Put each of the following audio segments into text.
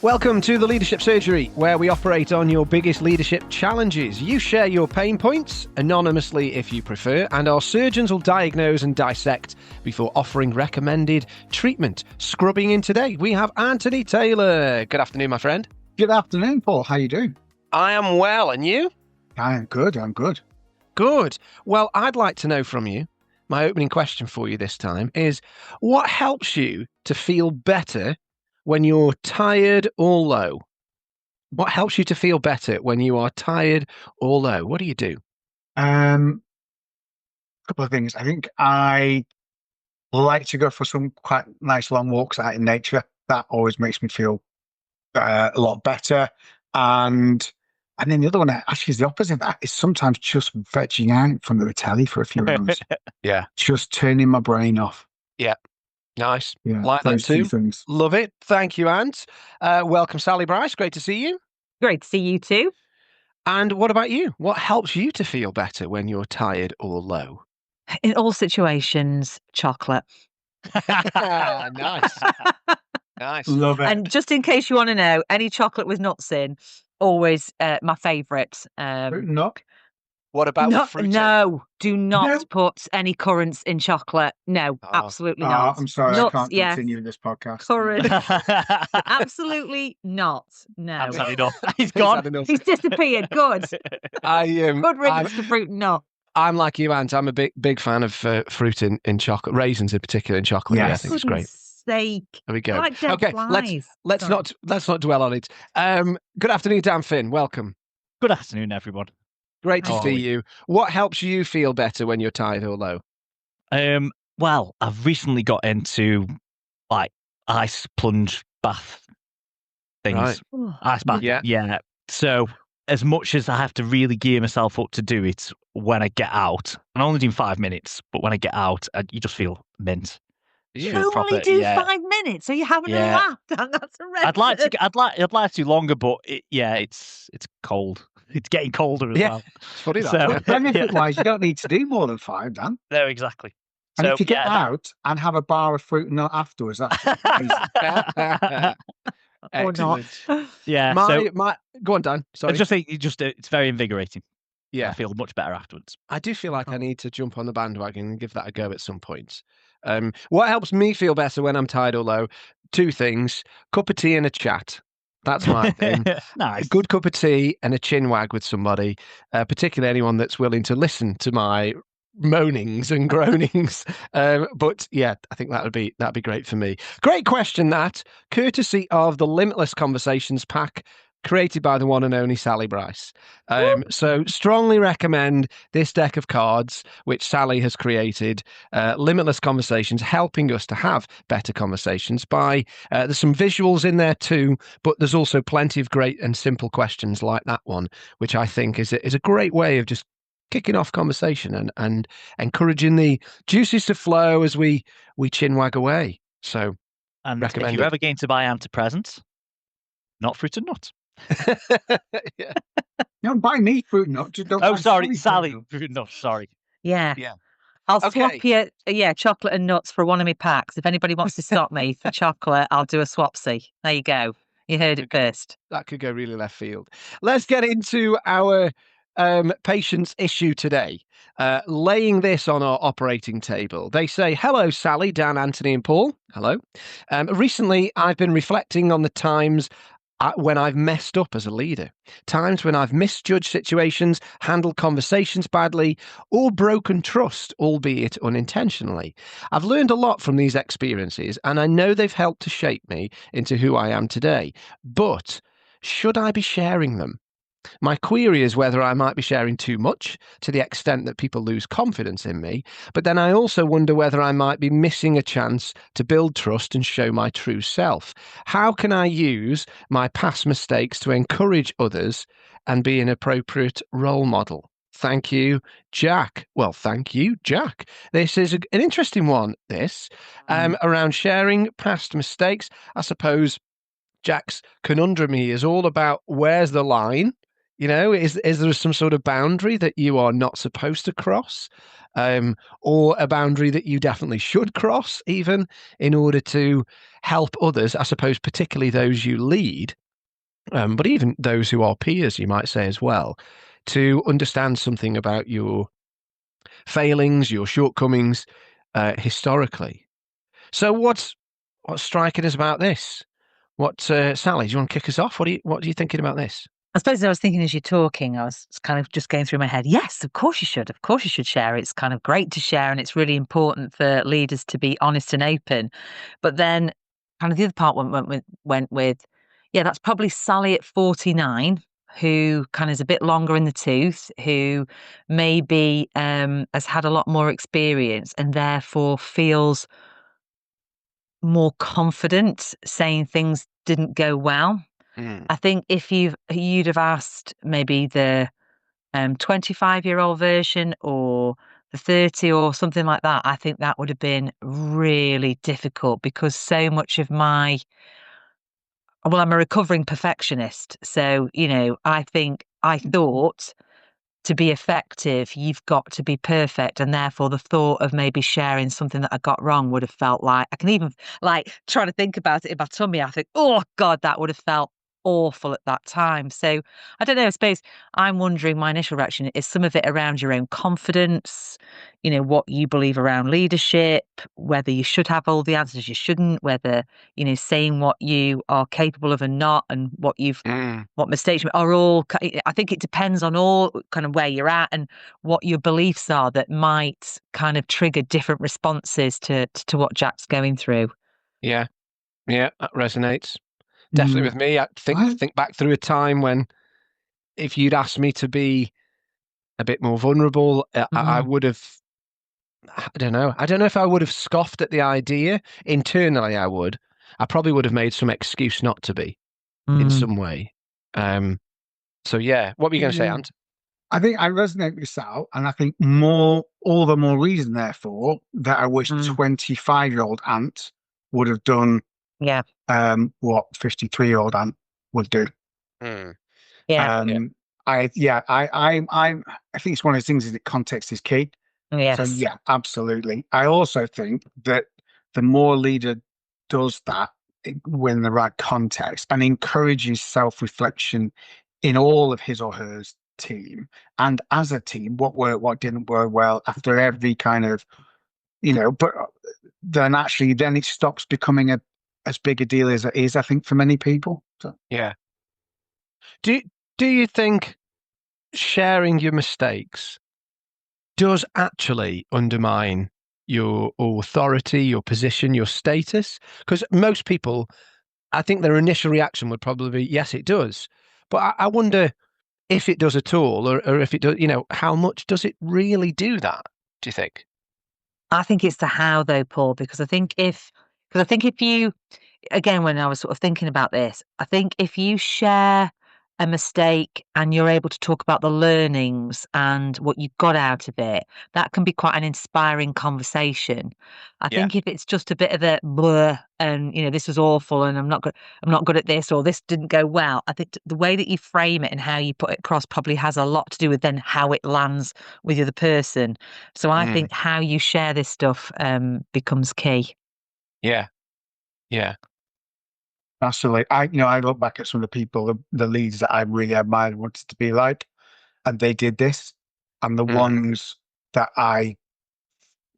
Welcome to The Leadership Surgery, where we operate on your biggest leadership challenges. You share your pain points, anonymously if you prefer, and our surgeons will diagnose and dissect before offering recommended treatment. Scrubbing in today, we have Anthony Taylor. Good afternoon, my friend. Good afternoon, Paul. How you doing? I am well, and you? I am good. Good. Well, I'd like to know from you, my opening question for you this time is, what helps you to feel better when you're tired or low? What helps you to feel better when you are tired or low? What do you do? A couple of things. I think I like to go for some quite nice long walks out in nature. That always makes me feel a lot better. And then the other one actually is the opposite of that. Is sometimes just vegging out from the telly for a few hours. Yeah. Just turning my brain off. Yeah. Nice. Yeah, Like that those two too. things. Love it. Thank you, Ant. Welcome, Sally Bryce. Great to see you. Great to see you too. And what about you? What helps you to feel better when you're tired or low? In all situations, chocolate. Nice. Nice. Love it. And just in case you want to know, any chocolate with nuts in, always my favourite. Fruit and nut. What about fruit? No, do not No. put any currants in chocolate. No, Oh. absolutely not. I'm sorry, Nuts, I can't yes. continue this podcast. Currants, absolutely not. No. I've had enough. He's He's gone. had enough. He's disappeared. Good. Good riddance to fruit and nut. I'm like you, Ant. I'm a big fan of fruit in chocolate, raisins in particular in chocolate. Yeah, I Yes. think it's great. Goodness sake. There we go. I like dead Okay, flies. let's Sorry. not dwell on it. Good afternoon, Dan Finn. Welcome. Good afternoon, everyone. Great to Oh, see you. What helps you feel better when you're tired or low? Well, I've recently got into like ice plunge bath things. Right. Ice bath. Yeah. Yeah. So as much as I have to really gear myself up to do it when I get out, I'm only doing 5 minutes, but when I get out, you just feel mint. Yeah. You proper, only do yeah. 5 minutes. Are you having Yeah. a laugh? That's horrendous. I'd like to longer, but it's cold. It's getting colder as Yeah. well. It's funny that. So- yeah. Benefit-wise, you don't need to do more than 5, Dan. No, exactly. And So, if you get yeah, out and have a bar of fruit and nut afterwards, that's amazing. Or not. Excellent. yeah. My go on, Dan. I Sorry. just think it's very invigorating. I Yeah, feel much better afterwards. I do feel like I need to jump on the bandwagon and give that a go at some point. What helps me feel better when I'm tired or low? 2 things: cup of tea and a chat. That's my thing. A Nice. good cup of tea and a chin wag with somebody, particularly anyone that's willing to listen to my moanings and groanings. But yeah, I think that'd be great for me. Great question, that, courtesy of the Limitless Conversations pack, created by the one and only Sally Bryce. So strongly recommend this deck of cards, which Sally has created, Limitless Conversations, helping us to have better conversations by, there's some visuals in there too, but there's also plenty of great and simple questions like that one, which I think is a great way of just kicking off conversation and encouraging the juices to flow as we chinwag away. So And recommend if it. you're ever going to buy Ant a present, not fruit and nut. yeah. Don't buy me fruit and nut. Just don't Oh, buy sorry, fruit Sally. and nut. Fruit and nut. Sorry. Yeah. Yeah. I'll Okay. swap you, chocolate and nuts for one of my packs. If anybody wants to stop me for chocolate, I'll do a swapsy. There you go. You heard it first. That could go really left field. Let's get into our patient's issue today. Laying this on our operating table. They say, hello, Sally, Dan, Anthony, and Paul. Hello. Recently, I've been reflecting on the times when I've messed up as a leader, times when I've misjudged situations, handled conversations badly, or broken trust, albeit unintentionally. I've learned a lot from these experiences, and I know they've helped to shape me into who I am today. But should I be sharing them? My query is whether I might be sharing too much to the extent that people lose confidence in me, but then I also wonder whether I might be missing a chance to build trust and show my true self. How can I use my past mistakes to encourage others and be an appropriate role model? Thank you, Jack. Well, thank you, Jack. This is an interesting one, this, around sharing past mistakes. I suppose Jack's conundrum here is all about where's the line. You know, is there some sort of boundary that you are not supposed to cross, or a boundary that you definitely should cross, even in order to help others? I suppose, particularly those you lead, but even those who are peers, you might say as well, to understand something about your failings, your shortcomings, historically. So, what's striking us about this? Sally? Do you want to kick us off? What are you thinking about this? I suppose I was thinking as you're talking, I was kind of just going through my head. Yes, of course you should. Of course you should share. It's kind of great to share, and it's really important for leaders to be honest and open. But then, kind of the other part went with, yeah, that's probably Sally at 49, who kind of is a bit longer in the tooth, who maybe has had a lot more experience, and therefore feels more confident saying things didn't go well. I think if you'd have asked maybe the 25-year-old version or the 30 or something like that, I think that would have been really difficult, because so much of I'm a recovering perfectionist. So, I think I thought to be effective, you've got to be perfect. And therefore, the thought of maybe sharing something that I got wrong would have felt like, I can even try to think about it in my tummy. I think, oh God, that would have felt awful at that time. So I don't know, I suppose I'm wondering, my initial reaction is some of it around your own confidence, what you believe around leadership, whether you should have all the answers, you shouldn't, whether, saying what you are capable of and not, and what mistakes are all, I think it depends on all kind of where you're at and what your beliefs are that might kind of trigger different responses to what Jack's going through. Yeah, that resonates. Definitely with me. I think back through a time when, if you'd asked me to be a bit more vulnerable, I would have. I don't know. I don't know if I would have scoffed at the idea. Internally, I would. I probably would have made some excuse not to be in some way. So yeah, what were you going to say, Ant? I think I resonate with Sal, and I think all the more reason, therefore, that I wish 25-year-old Ant would have done. Yeah. What 53-year-old Ant would do. Yeah. I think it's one of those things that context is key. Yes. So yeah, absolutely. I also think that the more leader does that when the right context and encourages self-reflection in all of his or her team and as a team, what worked, what didn't work well, after every kind of, but then it stops becoming as big a deal as it is, I think, for many people. So. Yeah. Do you think sharing your mistakes does actually undermine your authority, your position, your status? Because most people, I think their initial reaction would probably be, yes, it does. But I wonder if it does at all, or if it does, how much does it really do that, do you think? I think it's the how, though, Paul, because I think if you, again, when I was sort of thinking about this, I think if you share a mistake and you're able to talk about the learnings and what you got out of it, that can be quite an inspiring conversation. I think if it's just a bit of a blur and, this was awful and I'm not good at this, or this didn't go well, I think the way that you frame it and how you put it across probably has a lot to do with then how it lands with the other person. So I think how you share this stuff becomes key. Yeah. Absolutely. I look back at some of the people, the leads that I really admired, wanted to be like, and they did this. And the ones that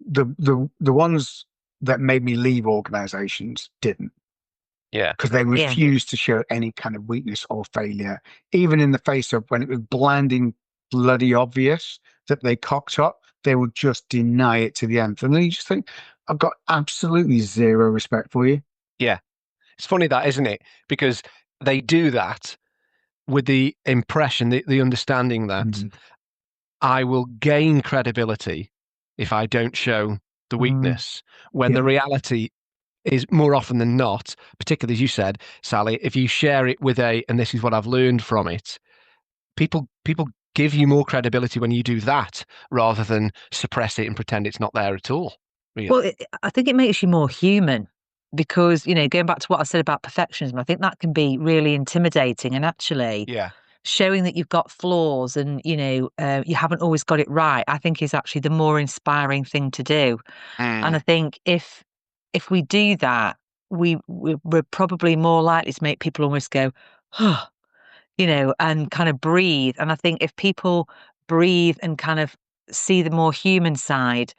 the ones that made me leave organizations didn't. Yeah. Because they refused to show any kind of weakness or failure, even in the face of when it was blinding, bloody obvious that they cocked up, they would just deny it to the end. And then you just think, I've got absolutely zero respect for you. Yeah. It's funny that, isn't it? Because they do that with the impression, the understanding that I will gain credibility if I don't show the weakness, when the reality is more often than not, particularly as you said, Sally, if you share it with and this is what I've learned from it, people give you more credibility when you do that rather than suppress it and pretend it's not there at all. Really. Well, I think it makes you more human. Because, going back to what I said about perfectionism, I think that can be really intimidating. And actually, showing that you've got flaws and, you haven't always got it right, I think is actually the more inspiring thing to do. And I think if we do that, we're probably more likely to make people almost go, oh, and kind of breathe. And I think if people breathe and kind of see the more human side,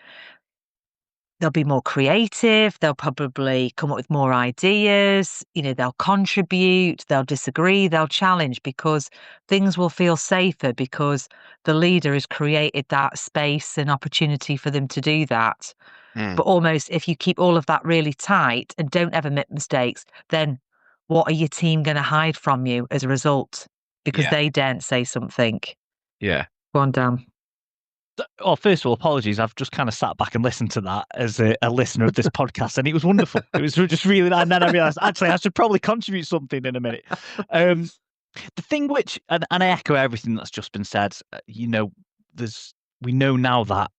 they'll be more creative. They'll probably come up with more ideas. They'll contribute, they'll disagree, they'll challenge, because things will feel safer because the leader has created that space and opportunity for them to do that. But almost if you keep all of that really tight and don't ever make mistakes, then what are your team going to hide from you as a result? Because they daren't say something. Yeah. Go on, Dan. Well, first of all, apologies. I've just kind of sat back and listened to that as a listener of this podcast, and it was wonderful. It was just really nice. And then I realised, actually, I should probably contribute something in a minute. The thing which, and I echo everything that's just been said, we know now that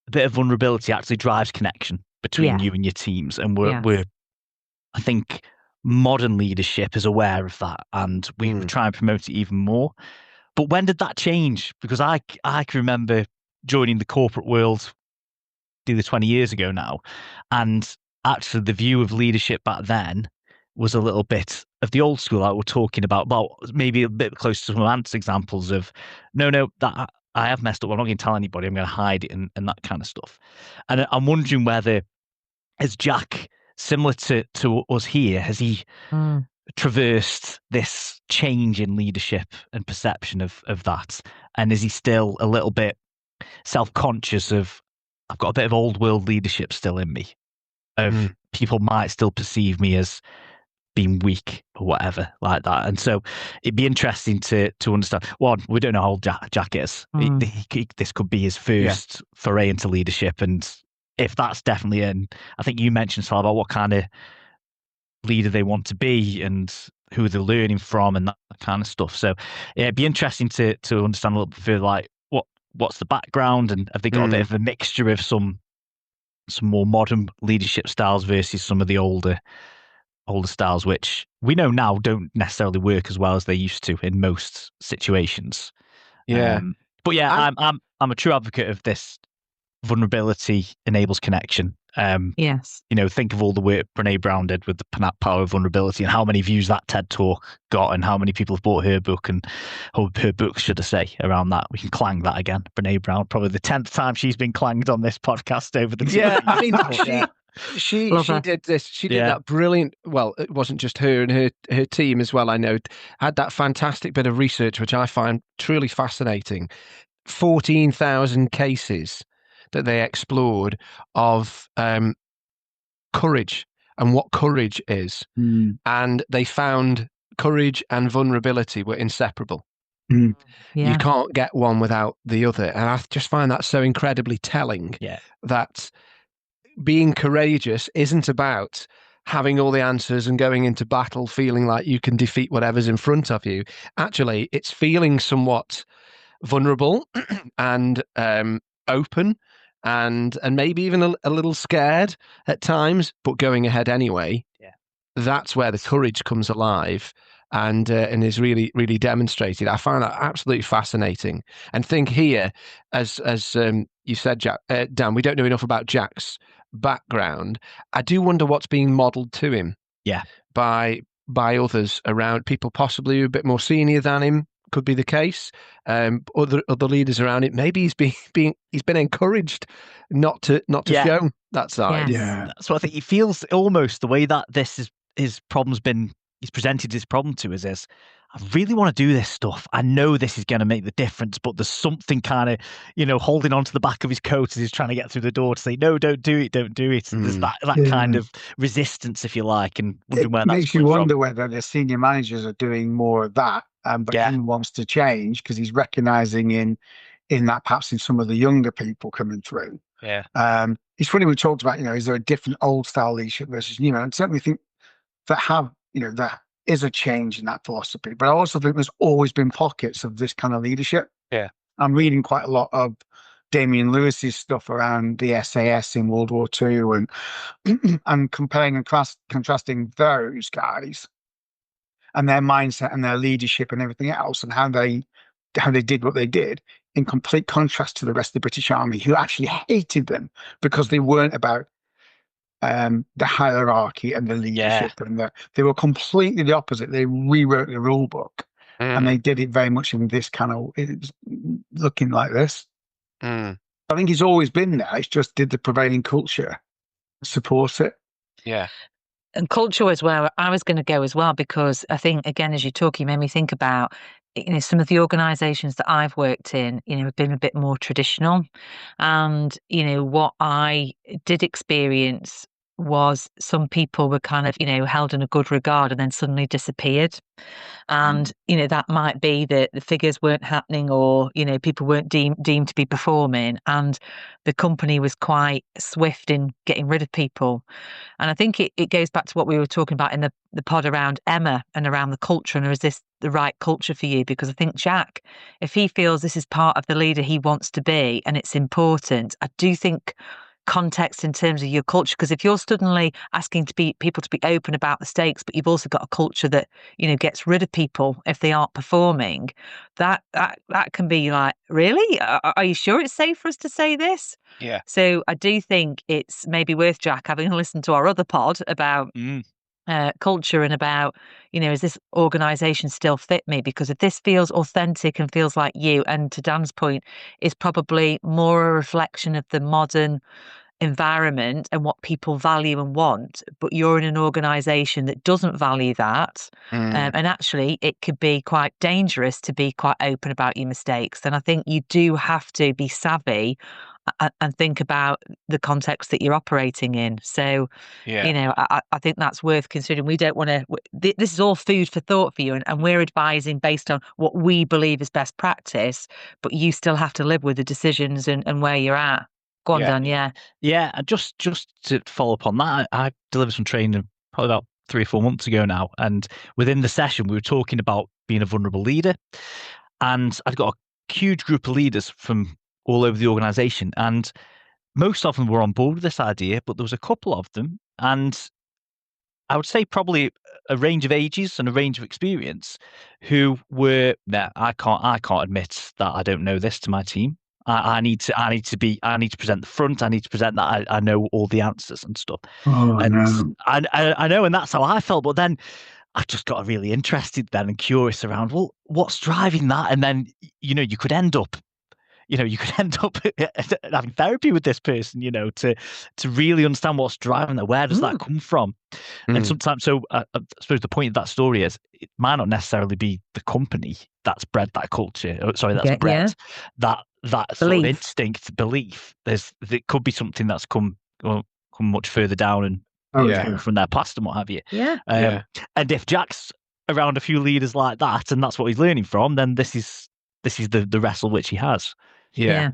a bit of vulnerability actually drives connection between you and your teams. And we're I think, modern leadership is aware of that, and we try and promote it even more. But when did that change? Because I can remember joining the corporate world nearly 20 years ago now, and actually the view of leadership back then was a little bit of the old school that we're talking about. Well, maybe a bit close to some of Ant's examples of, no, that I have messed up. I'm not going to tell anybody. I'm going to hide it and that kind of stuff. And I'm wondering whether, as Jack, similar to us here, has he traversed this change in leadership and perception of that? And is he still a little bit self-conscious of, I've got a bit of old world leadership still in me, of people might still perceive me as being weak or whatever like that? And so it'd be interesting to understand. One, we don't know how old Jack is. This could be his first foray into leadership, and if that's definitely I think you mentioned, Sal, about what kind of leader they want to be and who they're learning from and that kind of stuff. So it'd be interesting to understand a little bit further, like what's the background, and have they got a bit of a mixture of some more modern leadership styles versus some of the older styles, which we know now don't necessarily work as well as they used to in most situations. But yeah, I'm a true advocate of this. Vulnerability enables connection. Yes. Think of all the work Brené Brown did with the power of vulnerability, and how many views that TED talk got, and how many people have bought her book, and her books, should I say, around that. We can clang that again. Brené Brown, probably the 10th time she's been clanged on this podcast over the years. Yeah, I mean, she did this. She did that brilliant. Well, it wasn't just her and her team as well. I know had that fantastic bit of research, which I find truly fascinating. 14,000 cases that they explored of courage and what courage is. And they found courage and vulnerability were inseparable. You can't get one without the other. And I just find that so incredibly telling that being courageous isn't about having all the answers and going into battle feeling like you can defeat whatever's in front of you. Actually, it's feeling somewhat vulnerable and open, and maybe even a little scared at times, but going ahead anyway. That's where the courage comes alive and is really, really demonstrated. I find that absolutely fascinating. And think here, as you said, Jack, Dan, we don't know enough about Jack's background. I do wonder what's being modelled to him by others around, people possibly who are a bit more senior than him. Could be the case. Other leaders around it. Maybe he's been encouraged not to show that side. So I think he feels almost the way that his he's presented his problem to us as, I really want to do this stuff. I know this is going to make the difference, but there's something kind of, holding onto the back of his coat as he's trying to get through the door to say, no, don't do it. And there's that kind of resistance, if you like, and wondering where that makes you wonder from. whether the senior managers are doing more of that. But he wants to change because he's recognizing in that perhaps in some of the younger people coming through. It's funny we talked about, is there a different old style leadership versus new? And I certainly think that that is a change in that philosophy. But I also think there's always been pockets of this kind of leadership. I'm reading quite a lot of Damian Lewis's stuff around the SAS in World War II and comparing and contrasting those guys and their mindset and their leadership and everything else, and how they did what they did, in complete contrast to the rest of the British Army, who actually hated them because they weren't about the hierarchy and the leadership, and they were completely the opposite. They rewrote the rule book, and they did it very much in this kind of, it's looking like this. I think it's always been there. It's just, did the prevailing culture support it? Yeah. And culture was where I was going to go as well, because I think, again, as you talk, you made me think about, some of the organisations that I've worked in, have been a bit more traditional. And, what I did experience was some people were kind of, held in a good regard and then suddenly disappeared. And, that might be that the figures weren't happening, or, people weren't deemed to be performing. And the company was quite swift in getting rid of people. And I think it goes back to what we were talking about in the pod around Emma and around the culture. And is this the right culture for you? Because I think Jack, if he feels this is part of the leader he wants to be and it's important, I do think context in terms of your culture, because if you're suddenly asking people to be open about the stakes, but you've also got a culture that gets rid of people if they aren't performing, that can be like, really, are you sure it's safe for us to say this? Yeah. So I do think it's maybe worth, Jack, having listened to our other pod about culture and about, is this organisation still fit me? Because if this feels authentic and feels like you, and to Dan's point, is probably more a reflection of the modern environment and what people value and want, but you're in an organisation that doesn't value that, and actually it could be quite dangerous to be quite open about your mistakes, then I think you do have to be savvy and think about the context that you're operating in. So, I think that's worth considering. We don't want to, this is all food for thought for you, and we're advising based on what we believe is best practice, but you still have to live with the decisions and where you're at. Go on, Dan. Yeah. Yeah. And just to follow up on that, I delivered some training probably about 3 or 4 months ago now. And within the session, we were talking about being a vulnerable leader. And I'd got a huge group of leaders from all over the organization. And most of them were on board with this idea, but there was a couple of them. And I would say probably a range of ages and a range of experience who were, I can't admit that I don't know this to my team. I need to present the front. I need to present that I know all the answers and stuff. No. I know, and that's how I felt. But then I just got really interested then and curious around, well, what's driving that? And then, you could end up having therapy with this person, to really understand what's driving that. Where does that come from? And sometimes, so I suppose the point of that story is, it might not necessarily be the company that's bred that culture. That's bred that sort of instinct, belief. There could be something that's come much further down and from their past and what have you. And if Jack's around a few leaders like that, and that's what he's learning from, then this is the wrestle which he has. Yeah.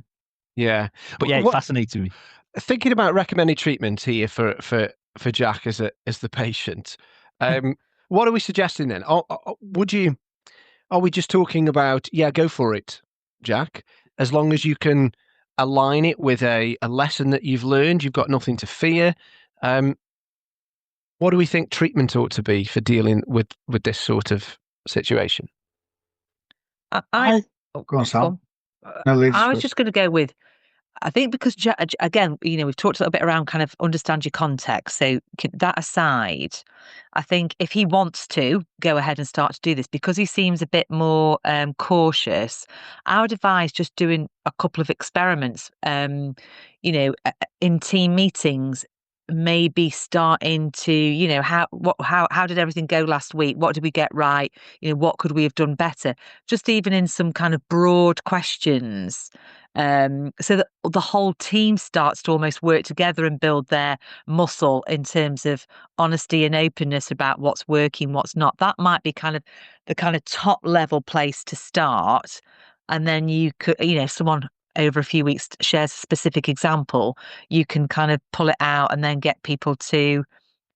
But it fascinated me. Thinking about recommended treatment here for Jack as the patient, what are we suggesting then? Are we just talking about, go for it, Jack, as long as you can align it with a lesson that you've learned, you've got nothing to fear? What do we think treatment ought to be for dealing with this sort of situation? Go on, Sam. I was just going to go with, I think, because again, we've talked a little bit around kind of understand your context. So that aside, I think if he wants to go ahead and start to do this, because he seems a bit more cautious, I would advise just doing a couple of experiments, in team meetings. Maybe starting to, how did everything go last week? What did we get right? What could we have done better? Just even in some kind of broad questions, so that the whole team starts to almost work together and build their muscle in terms of honesty and openness about what's working, what's not. That might be kind of the kind of top level place to start. And then you could, if someone over a few weeks shares a specific example, you can kind of pull it out and then get people to,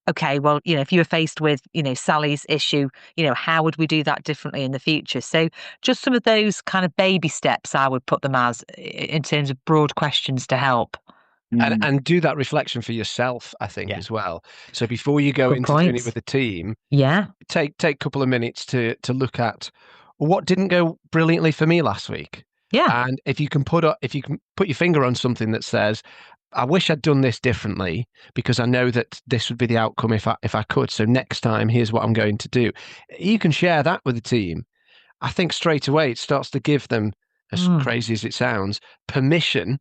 okay, well, if you were faced with, Sally's issue, how would we do that differently in the future? So just some of those kind of baby steps, I would put them as, in terms of broad questions to help. And do that reflection for yourself, I think, as well. So before you go Good into doing it points. with the team, Yeah. take a couple of minutes to look at what didn't go brilliantly for me last week. Yeah. And if you can put your finger on something that says, I wish I'd done this differently because I know that this would be the outcome if I could. So next time, here's what I'm going to do. You can share that with the team. I think straight away it starts to give them, as crazy as it sounds, permission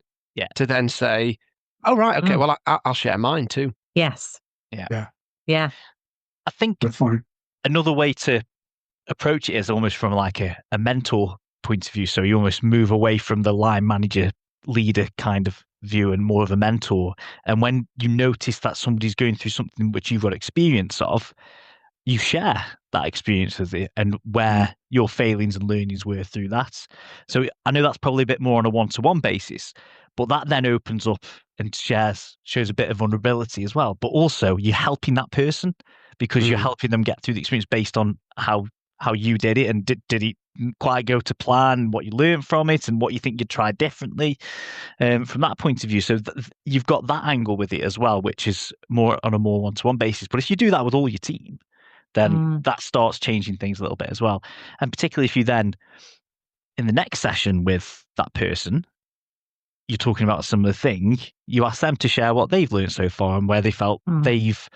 to then say, oh, right, okay, well, I'll share mine too. Yes. Yeah. I think another way to approach it is almost from like a mentor point of view. So you almost move away from the line manager, leader kind of view and more of a mentor. And when you notice that somebody's going through something which you've got experience of, you share that experience with it and where your failings and learnings were through that. So I know that's probably a bit more on a one-to-one basis, but that then opens up and shows a bit of vulnerability as well. But also you're helping that person because you're helping them get through the experience based on how you did it and did it quite go to plan, what you learned from it and what you think you'd try differently from that point of view. So you've got that angle with it as well, which is more on a more one-to-one basis. But if you do that with all your team, then that starts changing things a little bit as well. And particularly if you then, in the next session with that person, you're talking about some of the thing, you ask them to share what they've learned so far and where they felt they've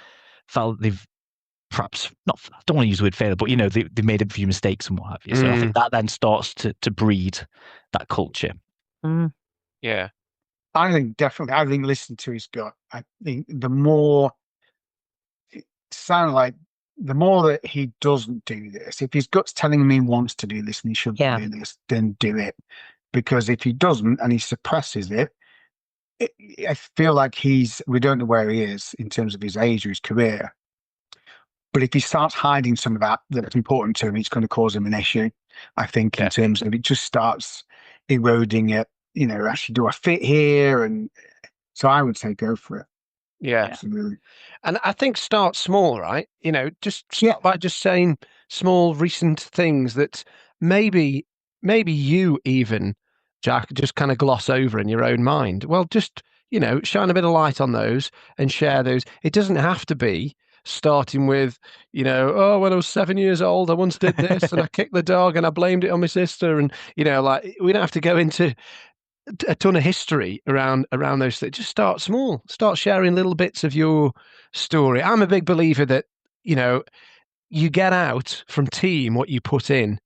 perhaps not, I don't want to use the word failure, but they've made a few mistakes and what have you. So I think that then starts to breed that culture. Yeah. I think listen to his gut. I think the more that he doesn't do this, if his gut's telling him he wants to do this and he should do this, then do it. Because if he doesn't and he suppresses it, I feel like we don't know where he is in terms of his age or his career. But if he starts hiding some of that's important to him, it's going to cause him an issue. I think in terms of it just starts eroding it. Actually, do I fit here? And so I would say go for it. Yeah. Absolutely. And I think start small, right? Just start by just saying small, recent things that maybe you even, Jack, just kind of gloss over in your own mind. Well, just, shine a bit of light on those and share those. It doesn't have to be starting with, when I was 7 years old, I once did this and I kicked the dog and I blamed it on my sister. And, we don't have to go into a ton of history around those things. Just start small. Start sharing little bits of your story. I'm a big believer that you get out from team what you put in,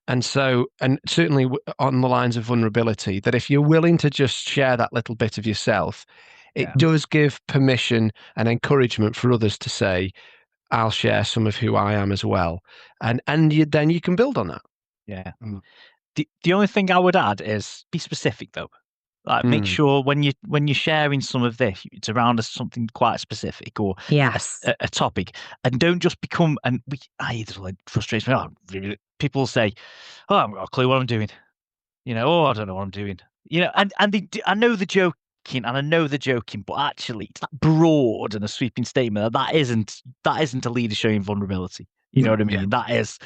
and certainly on the lines of vulnerability, that if you're willing to just share that little bit of yourself, it does give permission and encouragement for others to say, I'll share some of who I am as well, and then you can build on that. Yeah. The only thing I would add is be specific though. Like make sure when you're sharing some of this, it's around something quite specific or a topic, and don't just become. And it frustrates me. People say, "Oh, I've got a clue what I'm doing," "Oh, I don't know what I'm doing," and I know the joking, and I know the joking, but actually, it's that broad and a sweeping statement that isn't a leader showing vulnerability. You know what I mean? Yeah. That is.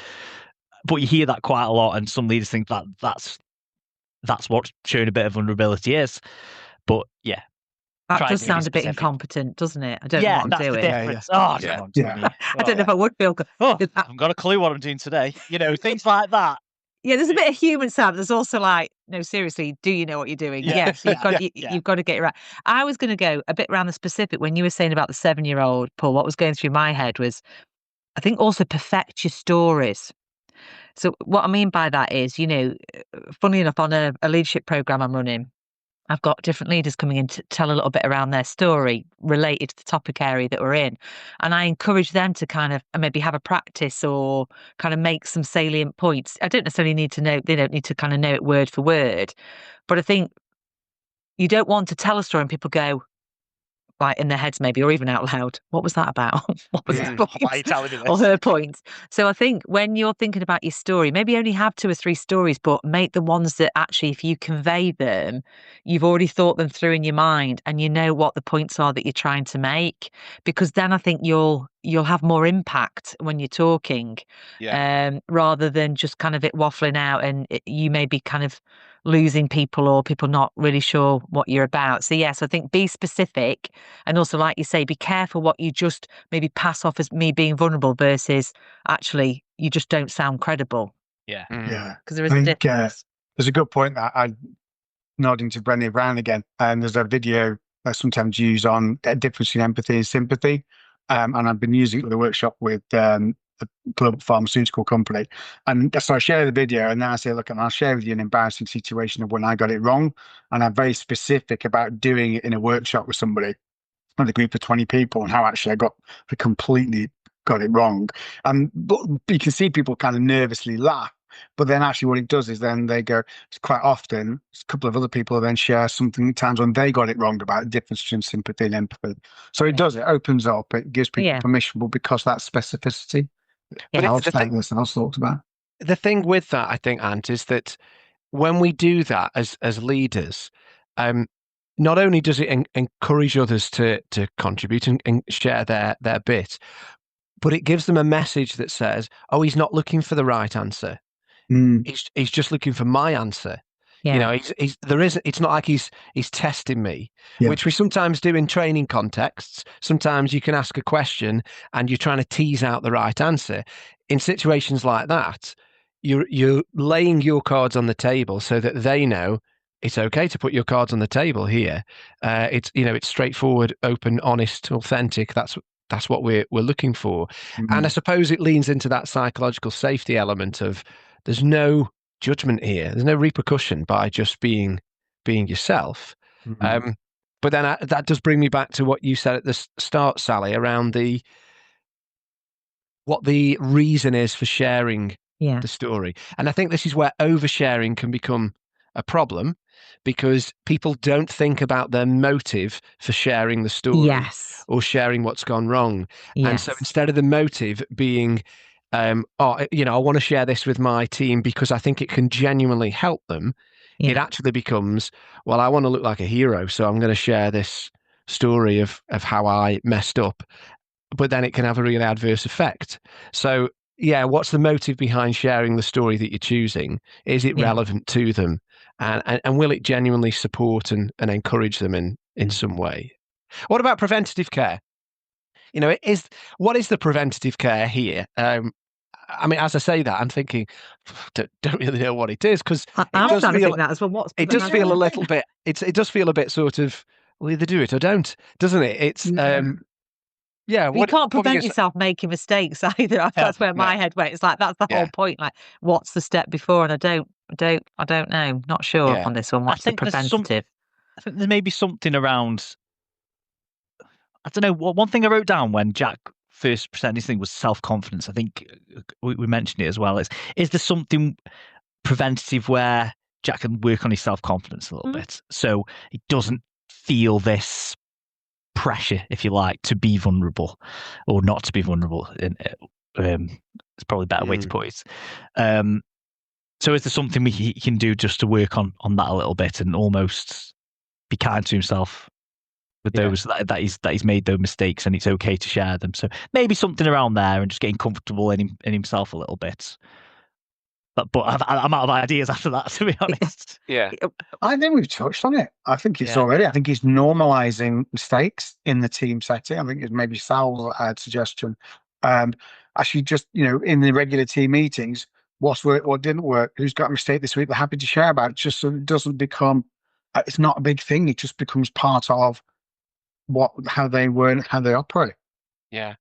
But you hear that quite a lot, and some leaders think that's what showing a bit of vulnerability is. But yeah, that does sound a bit incompetent, doesn't it? I don't know what I'm doing. Difference. I don't know what I'm doing. I don't know if I would feel good. I haven't got a clue what I'm doing today. Things like that. Yeah, there's a bit of human side. There's also like, no, seriously, do you know what you're doing? Yeah. Yes, you've got to get it right. I was going to go a bit around the specific when you were saying about the 7-year-old, Paul. What was going through my head was, I think also perfect your stories. So what I mean by that is, funnily enough, on a leadership program I'm running, I've got different leaders coming in to tell a little bit around their story related to the topic area that we're in. And I encourage them to kind of maybe have a practice or kind of make some salient points. I don't necessarily need to know, they don't need to kind of know it word for word. But I think you don't want to tell a story and people go, like in their heads maybe, or even out loud, what was that about? What was his point? Why are you telling me this? Or her point. So I think when you're thinking about your story, maybe only have 2 or 3 stories, but make the ones that actually, if you convey them, you've already thought them through in your mind and you know what the points are that you're trying to make. Because then I think you'll have more impact when you're talking, rather than just kind of it waffling out and you may be kind of losing people or people not really sure what you're about. So yes, I think be specific, and also, like you say, be careful what you just maybe pass off as me being vulnerable versus actually you just don't sound credible. Yeah. Yeah. Because there is I a think difference. there's a good point that I nodding to Brené Brown again. And there's a video I sometimes use on the difference between empathy and sympathy. And I've been using it with a workshop with a global pharmaceutical company. And so I share the video and then I say, look, and I'll share with you an embarrassing situation of when I got it wrong. And I'm very specific about doing it in a workshop with somebody, with a group of 20 people, and how actually I completely got it wrong. But you can see people kind of nervously laugh. But then actually what it does is then they go, quite often, a couple of other people then share something times when they got it wrong about the difference between sympathy and empathy. So it does, it opens up, it gives people permission, but because that specificity, But I'll it's the thing, listen, I'll talk about. the thing with that, I think, Ant, is that when we do that as leaders, not only does it encourage others to contribute and share their bit, but it gives them a message that says, "Oh, he's not looking for the right answer. He's just looking for my answer." Yeah. You know, it's not like he's testing me, which we sometimes do in training contexts. Sometimes you can ask a question and you're trying to tease out the right answer. In situations like that, you're laying your cards on the table so that they know it's okay to put your cards on the table here. It's straightforward, open, honest, authentic. That's what we're looking for. And I suppose it leans into that psychological safety element of there's no judgment here. There's no repercussion by just being yourself. But then that does bring me back to what you said at the start, Sally, around what the reason is for sharing the story. And I think this is where oversharing can become a problem, because people don't think about their motive for sharing the story or sharing what's gone wrong. And so instead of the motive being, I want to share this with my team because I think it can genuinely help them, it actually becomes, well, I want to look like a hero, so I'm going to share this story of how I messed up. But then it can have a really adverse effect. So, what's the motive behind sharing the story that you're choosing? Is it relevant to them? And will it genuinely support and encourage them in some way? What about preventative care? What is the preventative care here? I mean, as I say that, I'm thinking, don't really know what it is, because I'm starting to think that as well. It does feel a little bit. It does feel a bit sort of, well, either do it or don't, doesn't it? It's you can't prevent yourself making mistakes either. That's where my head went. It's like that's the whole point. Like, what's the step before? And I don't know. Not sure on this one. What's the preventative? I think there may be something around. I don't know. One thing I wrote down when Jack first presented his thing was self-confidence. I think we mentioned it as well. Is there something preventative where Jack can work on his self-confidence a little bit, so he doesn't feel this pressure, if you like, to be vulnerable or not to be vulnerable? It's probably a better way to put it. So is there something he can do just to work on that a little bit and almost be kind to himself with those that he's made those mistakes, and it's okay to share them? So maybe something around there, and just getting comfortable in himself a little bit. But I'm out of ideas after that, to be honest. I think we've touched on it. I think it's already. I think it's normalizing mistakes in the team setting. I think it's maybe Sal's suggestion. Actually, just in the regular team meetings, what's worked, what didn't work, who's got a mistake this week, they're happy to share about it, just so it doesn't become. It's not a big thing. It just becomes part of how they work, how they operate. Yeah.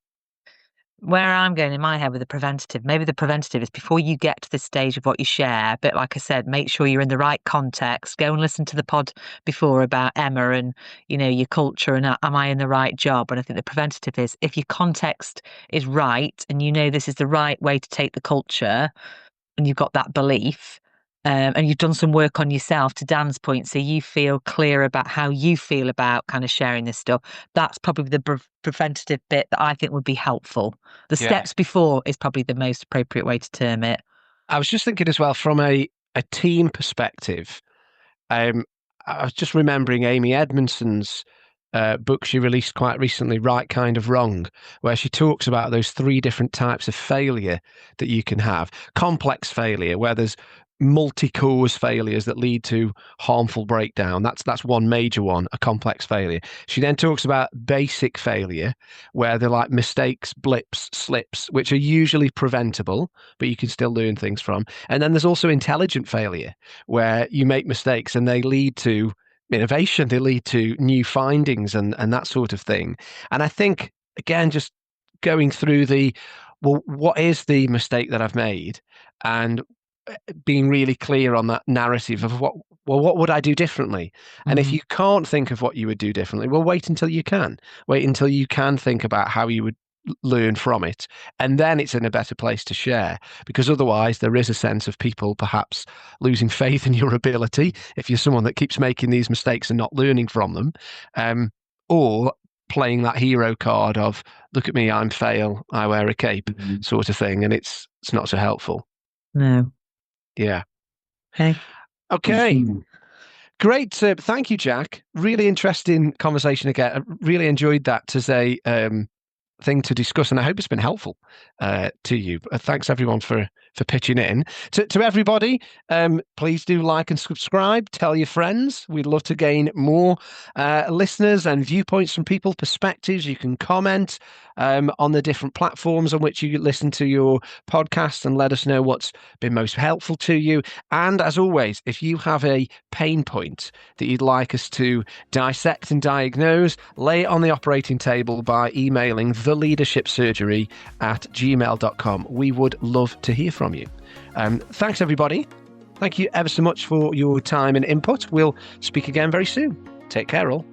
Where I'm going in my head with the preventative, maybe the preventative is before you get to this stage of what you share. But like I said, make sure you're in the right context. Go and listen to the pod before about Emma and, your culture and am I in the right job? And I think the preventative is if your context is right and this is the right way to take the culture and you've got that belief, and you've done some work on yourself, to Dan's point, so you feel clear about how you feel about kind of sharing this stuff. That's probably the preventative bit that I think would be helpful. The steps before is probably the most appropriate way to term it. I was just thinking as well from a team perspective. I was just remembering Amy Edmondson's book she released quite recently, Right Kind of Wrong, where she talks about those 3 different types of failure that you can have. Complex failure, where there's multi-cause failures that lead to harmful breakdown. That's one major one, a complex failure. She then talks about basic failure, where they're like mistakes, blips, slips, which are usually preventable, but you can still learn things from. And then there's also intelligent failure, where you make mistakes and they lead to innovation, they lead to new findings and that sort of thing. And I think, again, just going through well, what is the mistake that I've made? And being really clear on that narrative of what would I do differently? And if you can't think of what you would do differently, well, wait until you can. Wait until you can think about how you would learn from it. And then it's in a better place to share, because otherwise there is a sense of people perhaps losing faith in your ability if you're someone that keeps making these mistakes and not learning from them, or playing that hero card of, look at me, I'm fail, I wear a cape sort of thing. And it's not so helpful. No. Yeah. Okay. Great. Thank you, Jack. Really interesting conversation again. I really enjoyed that as a thing to discuss, and I hope it's been helpful to you. Thanks everyone for pitching in. To everybody, please do like and subscribe. Tell your friends. We'd love to gain more listeners and viewpoints from people, perspectives. You can comment on the different platforms on which you listen to your podcast and let us know what's been most helpful to you. And as always, if you have a pain point that you'd like us to dissect and diagnose, lay it on the operating table by emailing TheLeadershipSurgery@gmail.com. We would love to hear from you. Thanks, everybody. Thank you ever so much for your time and input. We'll speak again very soon. Take care, all.